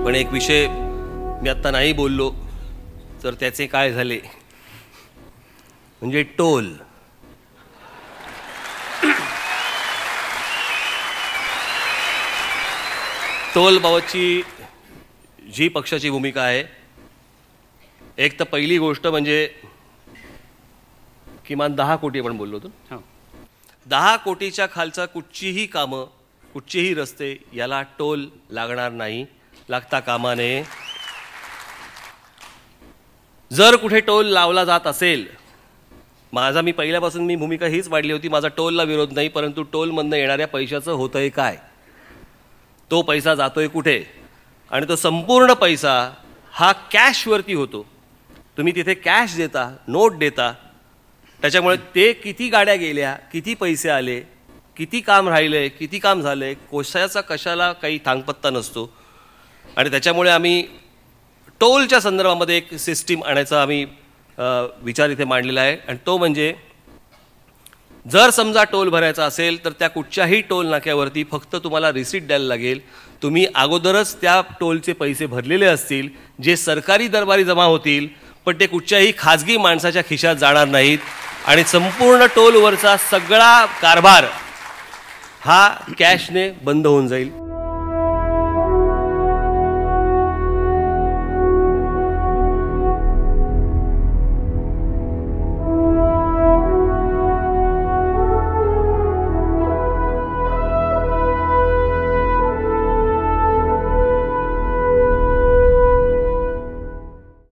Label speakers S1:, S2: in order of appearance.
S1: पण एक विषय मी आता नाही बोललो तर त्याचे काय झाले म्हणजे टोल. टोल बाबतची जी पक्षाची भूमिका आहे, एक तर पहिली गोष्ट म्हणजे किमान 10 कोटी आपण बोललो होतो. 10 कोटीच्या खालचा कुठचीही कामं, कुठचेही रस्ते याला टोल लागणार नाही, लागता कामा नये. जर कुठे टोल लावला जात असेल, मी पहिल्यापासून भूमिका हीच वाढली होती, माझा टोलला विरोध नाही, परंतु टोलमधनं येणाऱ्या पैशाचं होतंय काय, तो पैसा जातोय कुठे, आणि तो संपूर्ण पैसा हा कॅशवरती होतो. तुम्ही तिथे कॅश देता, नोट देता, त्याच्यामुळे ते किती गाड्या गेल्या, किती पैसे आले, किती काम राहिले, किती काम झाले, कोशाचा कशाला काही थांगपत्ता नसतो. आणि त्याच्यामुळे आम्ही टोलच्या संदर्भामध्ये एक सिस्टीम आणायचा आम्ही विचार इथे मांडलेला आहे. आणि तो म्हणजे जर समजा टोल भरायचा असेल तर त्या कुठच्याही टोल नाक्यावरती फक्त तुम्हाला रिसीट द्यायला लागेल. तुम्ही अगोदरच त्या टोलचे पैसे भरलेले असतील, जे सरकारी दरबारी जमा होतील, पण ते कुठच्याही खाजगी माणसाच्या खिशात जाणार नाहीत. आणि संपूर्ण टोलवरचा सगळा कारभार हा कॅशने बंद होऊन जाईल.